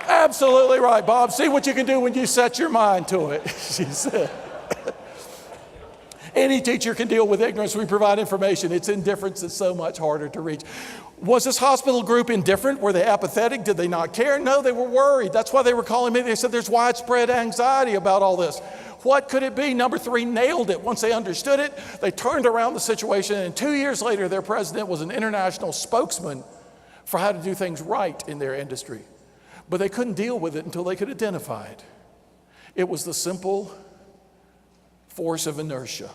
Absolutely right, Bob. See what you can do when you set your mind to it, she said. Any teacher can deal with ignorance. We provide information. It's indifference that's so much harder to reach. Was this hospital group indifferent? Were they apathetic? Did they not care? No, they were worried. That's why they were calling me. They said there's widespread anxiety about all this. What could it be? Number 3, nailed it. Once they understood it, they turned around the situation, and 2 years later, their president was an international spokesman for how to do things right in their industry. But they couldn't deal with it until they could identify it. It was the simple force of inertia.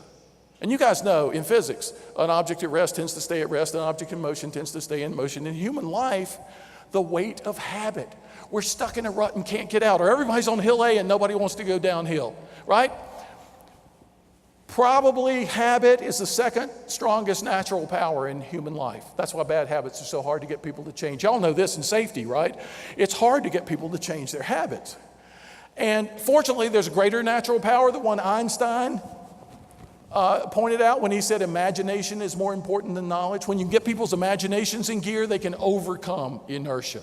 And you guys know in physics, an object at rest tends to stay at rest, an object in motion tends to stay in motion. In human life, the weight of habit. We're stuck in a rut and can't get out, or everybody's on hill A and nobody wants to go downhill, right? Probably habit is the second strongest natural power in human life. That's why bad habits are so hard to get people to change. Y'all know this in safety, right? It's hard to get people to change their habits. And fortunately, there's a greater natural power, the one Einstein pointed out when he said imagination is more important than knowledge. When you get people's imaginations in gear, they can overcome inertia.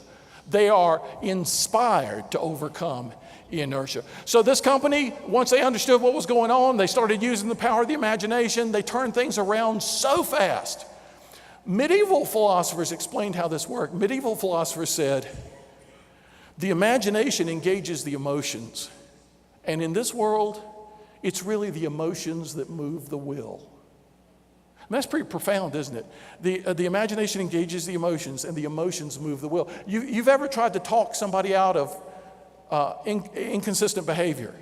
They are inspired to overcome inertia. So this company, once they understood what was going on, they started using the power of the imagination. They turned things around so fast. Medieval philosophers explained how this worked. Medieval philosophers said, the imagination engages the emotions. And in this world, it's really the emotions that move the will. And that's pretty profound, isn't it? The imagination engages the emotions, and the emotions move the will. You've ever tried to talk somebody out of inconsistent behavior?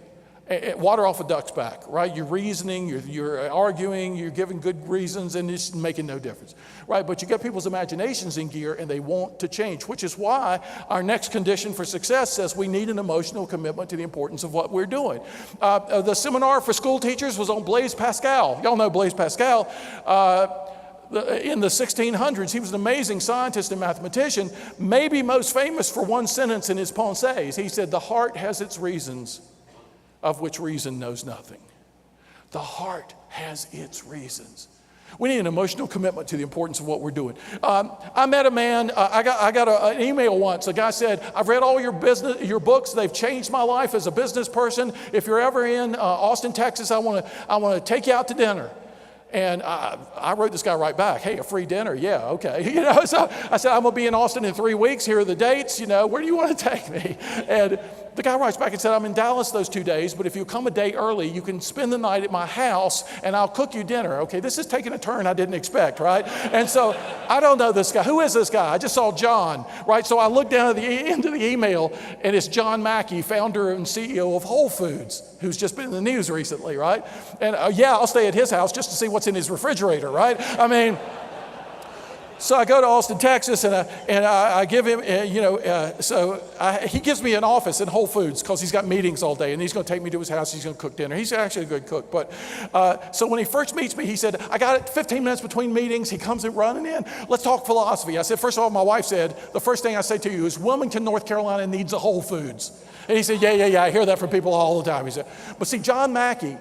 Water off a duck's back, right? You're reasoning, you're arguing, you're giving good reasons, and it's making no difference, right? But you get people's imaginations in gear, and they want to change, which is why our next condition for success says we need an emotional commitment to the importance of what we're doing. The seminar for school teachers was on Blaise Pascal. Y'all know Blaise Pascal. In the 1600s, he was an amazing scientist and mathematician, maybe most famous for one sentence in his Pensées. He said, "The heart has its reasons, of which reason knows nothing." The heart has its reasons. We need an emotional commitment to the importance of what we're doing. I met a man, I got an email once. A guy said, "I've read all your books. They've changed my life as a business person. If you're ever in Austin, Texas, I want to take you out to dinner." And I wrote this guy right back, "Hey, a free dinner? Yeah, okay." So I said, "I'm going to be in Austin in 3 weeks. Here are the dates. Where do you want to take me?" And the guy writes back and said, "I'm in Dallas those 2 days, but if you come a day early, you can spend the night at my house and I'll cook you dinner." Okay, this is taking a turn I didn't expect, right? And so I don't know this guy. Who is this guy? I just saw John, right? So I looked down at the end of the email, and it's John Mackey, founder and CEO of Whole Foods, who's just been in the news recently, right? And I'll stay at his house just to see what's in his refrigerator, right? I mean, so I go to Austin, Texas, and I give him, he gives me an office in Whole Foods because he's got meetings all day, and he's going to take me to his house. He's going to cook dinner. He's actually a good cook. But so when he first meets me, he said, "I got 15 minutes between meetings." He comes in running in. "Let's talk philosophy." I said, "First of all," my wife said, "the first thing I say to you is Wilmington, North Carolina needs a Whole Foods." And he said, yeah, I hear that from people all the time. He said, but see, John Mackey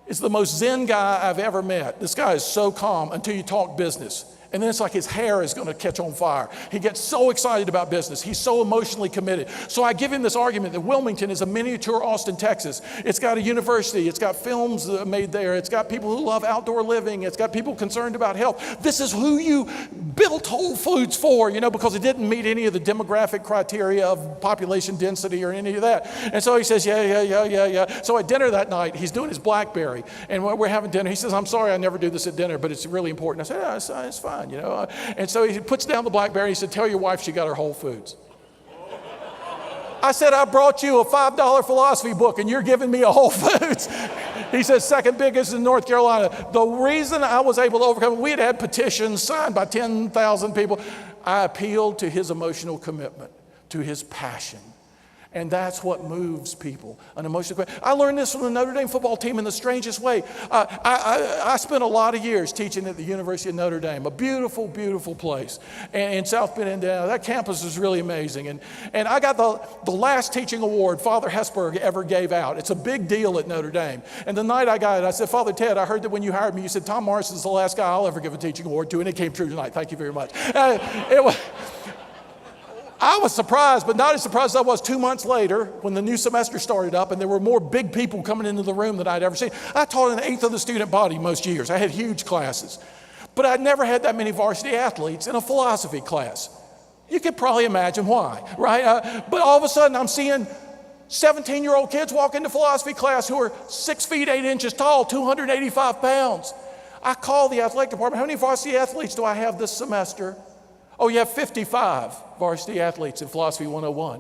is the most zen guy I've ever met. This guy is so calm until you talk business. And then it's like his hair is going to catch on fire. He gets so excited about business. He's so emotionally committed. So I give him this argument that Wilmington is a miniature Austin, Texas. It's got a university. It's got films made there. It's got people who love outdoor living. It's got people concerned about health. This is who you built Whole Foods for, because it didn't meet any of the demographic criteria of population density or any of that. And so he says, yeah. So at dinner that night, he's doing his BlackBerry. And when we're having dinner, he says, "I'm sorry, I never do this at dinner, but it's really important." I said, "Yeah, it's fine. And so he puts down the BlackBerry. He said, "Tell your wife she got her Whole Foods." I said, "I brought you a $5 philosophy book and you're giving me a Whole Foods." He said, "Second biggest in North Carolina." The reason I was able to overcome, we had petitions signed by 10,000 people. I appealed to his emotional commitment, to his passion. And that's what moves people, an emotional commitment. I learned this from the Notre Dame football team in the strangest way. I spent a lot of years teaching at the University of Notre Dame, a beautiful, beautiful place in South Bend, Indiana. That campus is really amazing. And I got the last teaching award Father Hesburgh ever gave out. It's a big deal at Notre Dame. And the night I got it, I said, "Father Ted, I heard that when you hired me, you said Tom Morrison's the last guy I'll ever give a teaching award to," and it came true tonight. Thank you very much. I was surprised, but not as surprised as I was 2 months later when the new semester started up and there were more big people coming into the room than I'd ever seen. I taught an eighth of the student body most years. I had huge classes. But I'd never had that many varsity athletes in a philosophy class. You could probably imagine why, right? But all of a sudden I'm seeing 17-year-old kids walk into philosophy class who are 6 feet 8 inches tall, 285 pounds. I call the athletic department, how many varsity athletes do I have this semester? Oh, you have 55 varsity athletes in Philosophy 101.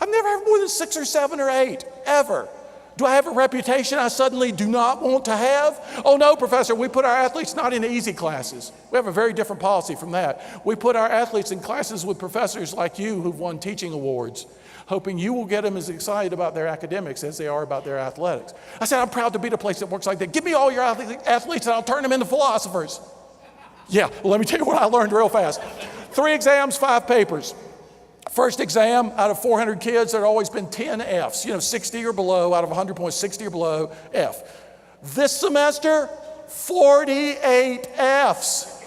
I've never had more than 6 or 7 or 8, ever. Do I have a reputation I suddenly do not want to have? Oh no, Professor, we put our athletes not in easy classes. We have a very different policy from that. We put our athletes in classes with professors like you who've won teaching awards, hoping you will get them as excited about their academics as they are about their athletics. I said, I'm proud to be at a place that works like that. Give me all your athletes and I'll turn them into philosophers. Yeah, well, let me tell you what I learned real fast. 3 exams, 5 papers. First exam, out of 400 kids, there had always been 10 Fs. 60 or below, out of 100 points, 60 or below, F. This semester, 48 Fs.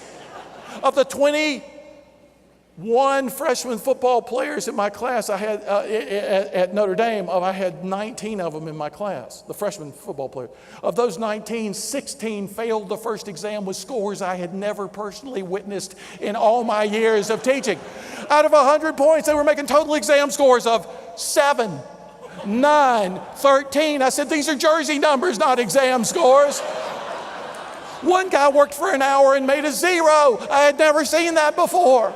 Of the 21 freshman football players in my class I had at Notre Dame, I had 19 of them in my class, the freshman football players. Of those 19, 16 failed the first exam with scores I had never personally witnessed in all my years of teaching. Out of 100 points, they were making total exam scores of 7, 9, 13. I said, these are jersey numbers, not exam scores. One guy worked for an hour and made a 0. I had never seen that before.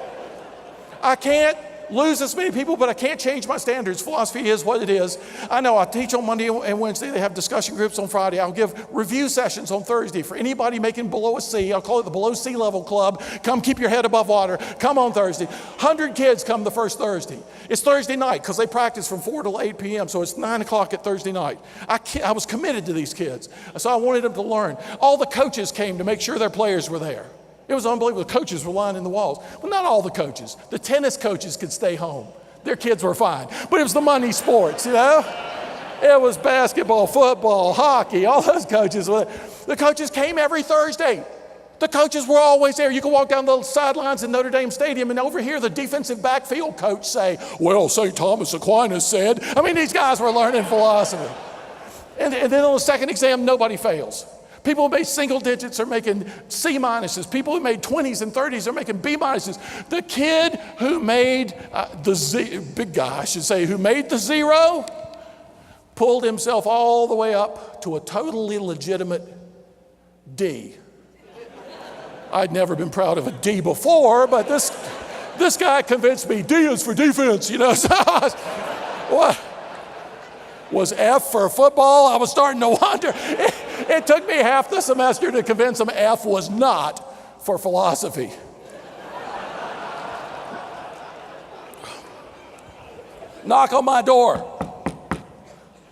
I can't lose as many people, but I can't change my standards. Philosophy is what it is. I know I teach on Monday and Wednesday. They have discussion groups on Friday. I'll give review sessions on Thursday. For anybody making below a C, I'll call it the Below Sea Level Club. Come keep your head above water. Come on Thursday. 100 kids come the first Thursday. It's Thursday night because they practice from 4 to 8 p.m., so it's 9 o'clock at Thursday night. I was committed to these kids, so I wanted them to learn. All the coaches came to make sure their players were there. It was unbelievable. The coaches were lining the walls. Well, not all the coaches. The tennis coaches could stay home. Their kids were fine. But it was the money sports, It was basketball, football, hockey, all those coaches. The coaches came every Thursday. The coaches were always there. You could walk down the sidelines in Notre Dame Stadium and overhear the defensive backfield coach say, well, St. Thomas Aquinas said. I mean, these guys were learning philosophy. And then on the second exam, nobody fails. People who made single digits are making C minuses. People who made 20s and 30s are making B minuses. The kid who made big guy, I should say, who made the 0, pulled himself all the way up to a totally legitimate D. I'd never been proud of a D before, but this guy convinced me D is for defense, So what? Was F for football? I was starting to wonder. It took me half the semester to convince him F was not for philosophy. Knock on my door.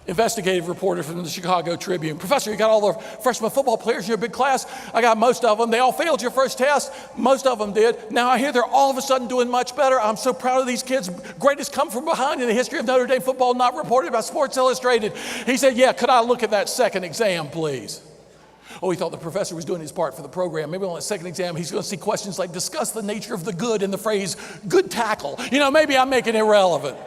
Investigative reporter from the Chicago Tribune. Professor, you got all the freshman football players in your big class? I got most of them. They all failed your first test. Most of them did. Now I hear they're all of a sudden doing much better. I'm so proud of these kids. Greatest come from behind in the history of Notre Dame football, not reported by Sports Illustrated. He said, yeah, could I look at that second exam, please? Oh, he thought the professor was doing his part for the program. Maybe on the second exam, he's going to see questions like discuss the nature of the good in the phrase good tackle. Maybe I'm making it irrelevant.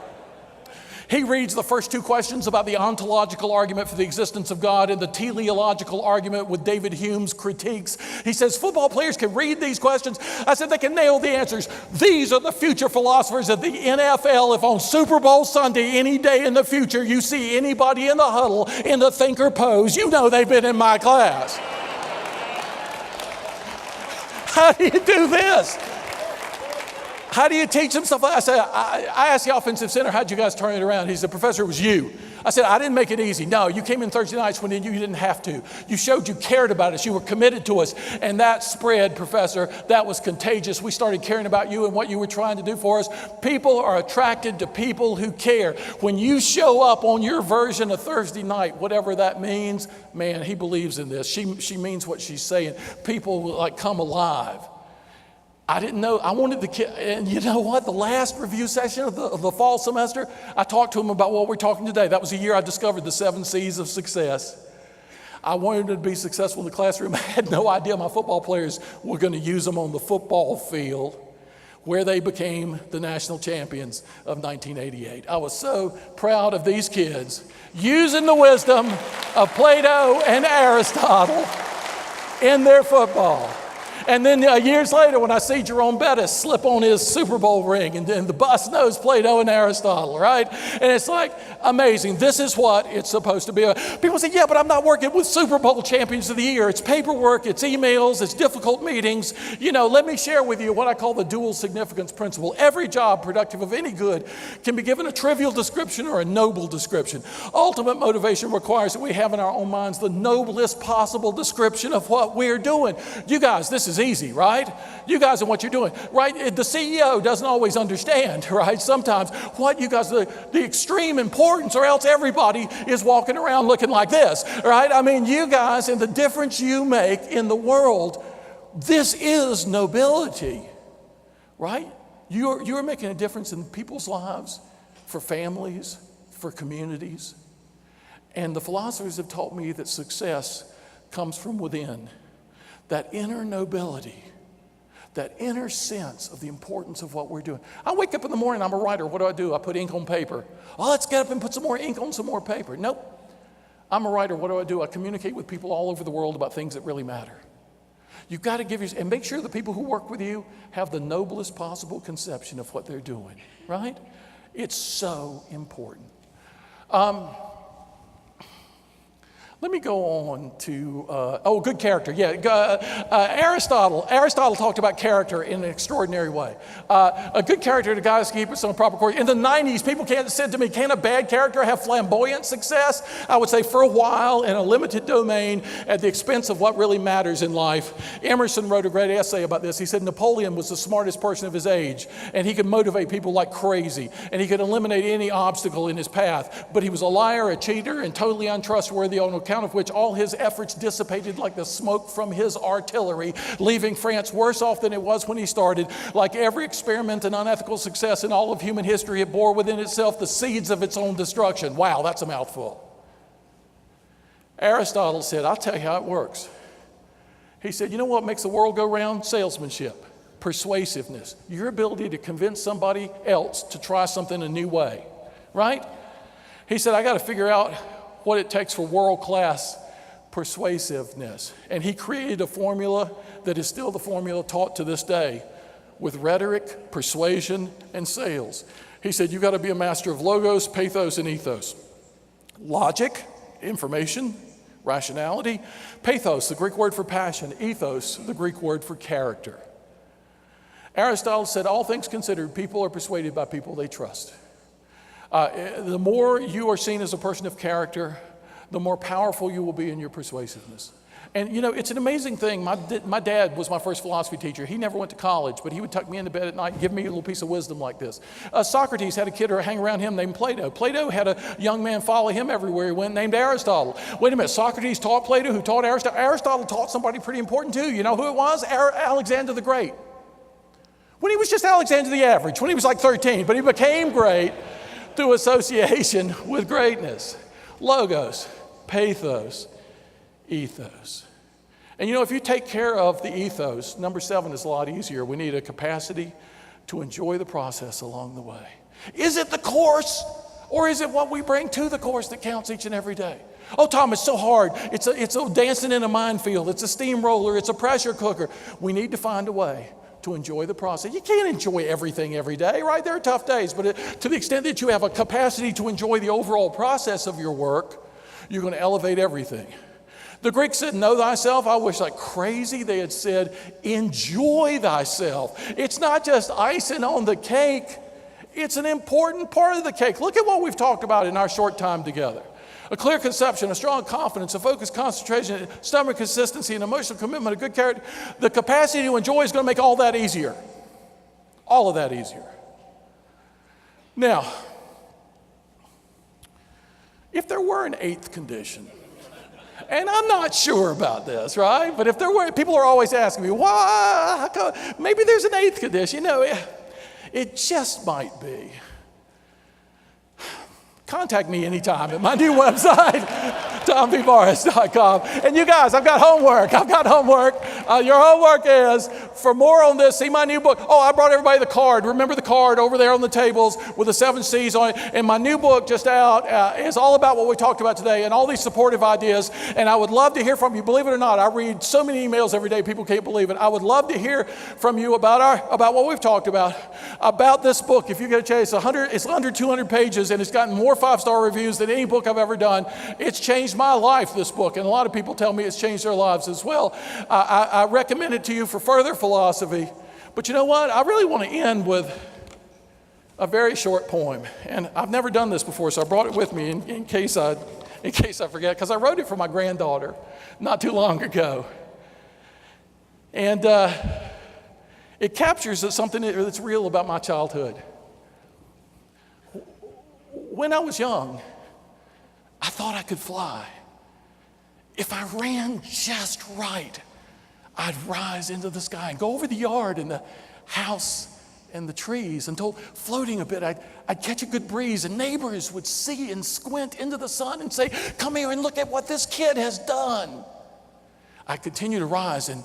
He reads the first 2 questions about the ontological argument for the existence of God and the teleological argument with David Hume's critiques. He says, football players can read these questions. I said, they can nail the answers. These are the future philosophers of the NFL. If on Super Bowl Sunday, any day in the future, you see anybody in the huddle in the thinker pose, they've been in my class. How do you do this? How do you teach them stuff? I said, I asked the offensive center, how'd you guys turn it around? He said, Professor, it was you. I said, I didn't make it easy. No, you came in Thursday nights when you didn't have to. You showed you cared about us. You were committed to us. And that spread, Professor, that was contagious. We started caring about you and what you were trying to do for us. People are attracted to people who care. When you show up on your version of Thursday night, whatever that means, man, he believes in this. She means what she's saying. People come alive. I didn't know. I wanted the kid, and you know what? The last review session of the fall semester, I talked to him about what we're talking today. That was the year I discovered the 7 C's of success. I wanted to be successful in the classroom. I had no idea my football players were going to use them on the football field. where they became the national champions of 1988. I was so proud of these kids using the wisdom of Plato and Aristotle in their football. And then years later, when I see Jerome Bettis slip on his Super Bowl ring and the bus knows Plato and Aristotle, right? And it's like amazing. This is what it's supposed to be. People say, yeah, but I'm not working with Super Bowl champions of the year. It's paperwork, it's emails, it's difficult meetings. You know, let me share with you what I call the dual significance principle. Every job productive of any good can be given a trivial description or a noble description. Ultimate motivation requires that we have in our own minds the noblest possible description of what we're doing. You guys, this is easy, right? You guys and what you're doing, right? The CEO doesn't always understand, right? Sometimes what you guys, the extreme importance, or else everybody is walking around looking like this, right? I mean, you guys and the difference you make in the world, this is nobility, right? You're making a difference in people's lives, for families, for communities. And the philosophers have taught me that success comes from within. That inner nobility, that inner sense of the importance of what we're doing. I wake up in the morning, I'm a writer. What do? I put ink on paper. Oh, let's get up and put some more ink on some more paper. Nope. I'm a writer. What do? I communicate with people all over the world about things that really matter. You've got to give and make sure the people who work with you have the noblest possible conception of what they're doing, right? It's so important. Let me go on to, good character. Yeah, Aristotle talked about character in an extraordinary way. A good character, the guy keep it on proper course. In the 90s, people said to me, can a bad character have flamboyant success? I would say for a while in a limited domain at the expense of what really matters in life. Emerson wrote a great essay about this. He said Napoleon was the smartest person of his age, and he could motivate people like crazy, and he could eliminate any obstacle in his path. But he was a liar, a cheater, and totally untrustworthy on account of which all his efforts dissipated like the smoke from his artillery, leaving France worse off than it was when he started. Like every experiment in unethical success in all of human history, it bore within itself the seeds of its own destruction. Wow, that's a mouthful. Aristotle said, I'll tell you how it works. He said, you know what makes the world go round? Salesmanship, persuasiveness, your ability to convince somebody else to try something a new way, right? He said, I got to figure out what it takes for world-class persuasiveness. And he created a formula that is still the formula taught to this day with rhetoric, persuasion, and sales. He said, you got to be a master of logos, pathos, and ethos. Logic, information, rationality. Pathos, the Greek word for passion. Ethos, the Greek word for character. Aristotle said, all things considered, people are persuaded by people they trust. The more you are seen as a person of character, the more powerful you will be in your persuasiveness. And you know, it's an amazing thing. My dad was my first philosophy teacher. He never went to college, but he would tuck me into bed at night and give me a little piece of wisdom like this. Socrates had a kid hang around him named Plato. Plato had a young man follow him everywhere he went named Aristotle. Wait a minute, Socrates taught Plato, who taught Aristotle? Aristotle taught somebody pretty important too. You know who it was? Alexander the Great. When he was just Alexander the Average, when he was like 13, but he became great through association with greatness. Logos, pathos, ethos. And you know, if you take care of the ethos, number 7 is a lot easier. We need a capacity to enjoy the process along the way. Is it the course, or is it what we bring to the course that counts each and every day? Oh, Tom, it's so hard. It's a dancing in a minefield. It's a steamroller. It's a pressure cooker. We need to find a way to enjoy the process. You can't enjoy everything every day, right? There are tough days, but to the extent that you have a capacity to enjoy the overall process of your work, you're going to elevate everything. The Greeks said, know thyself. I wish like crazy they had said, enjoy thyself. It's not just icing on the cake. It's an important part of the cake. Look at what we've talked about in our short time together. A clear conception, a strong confidence, a focused concentration, stubborn consistency, and emotional commitment, a good character. The capacity to enjoy is going to make all that easier. All of that easier. Now, if there were an 8th condition, and I'm not sure about this, right? But if there were, people are always asking me, why? Maybe there's an 8th condition. You know, it just might be contact me anytime at my new website, TomBMorris.com. And you guys, I've got homework. Your homework is, for more on this, see my new book. Oh, I brought everybody the card. Remember the card over there on the tables with the 7 C's on it. And my new book just out is all about what we talked about today and all these supportive ideas. And I would love to hear from you. Believe it or not, I read so many emails every day. People can't believe it. I would love to hear from you about what we've talked about this book. If you get a chance, it's under 200 pages, and it's gotten more 5-star reviews than any book I've ever done. It's changed my life, this book, and a lot of people tell me it's changed their lives as well. I recommend it to you for further philosophy. But you know what? I really want to end with a very short poem, and I've never done this before, so I brought it with me in case I forget, because I wrote it for my granddaughter not too long ago. And it captures something that's real about my childhood. When I was young, I thought I could fly. If I ran just right, I'd rise into the sky and go over the yard and the house and the trees until, floating a bit, I'd catch a good breeze, and neighbors would see and squint into the sun and say, "Come here and look at what this kid has done." I continued to rise, and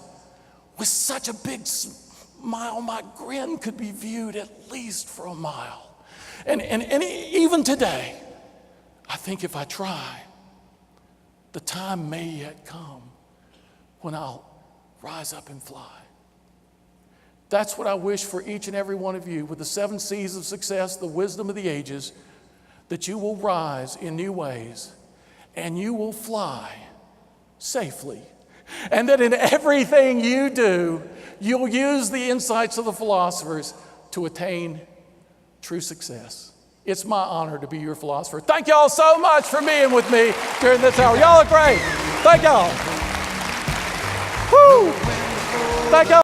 with such a big smile, my grin could be viewed at least for a mile. And even today, I think if I try, the time may yet come when I'll rise up and fly. That's what I wish for each and every one of you, with the 7 C's of success, the wisdom of the ages, that you will rise in new ways and you will fly safely. And that in everything you do, you'll use the insights of the philosophers to attain true success. It's my honor to be your philosopher. Thank y'all so much for being with me during this hour. Y'all are great. Thank y'all. Woo! Thank y'all.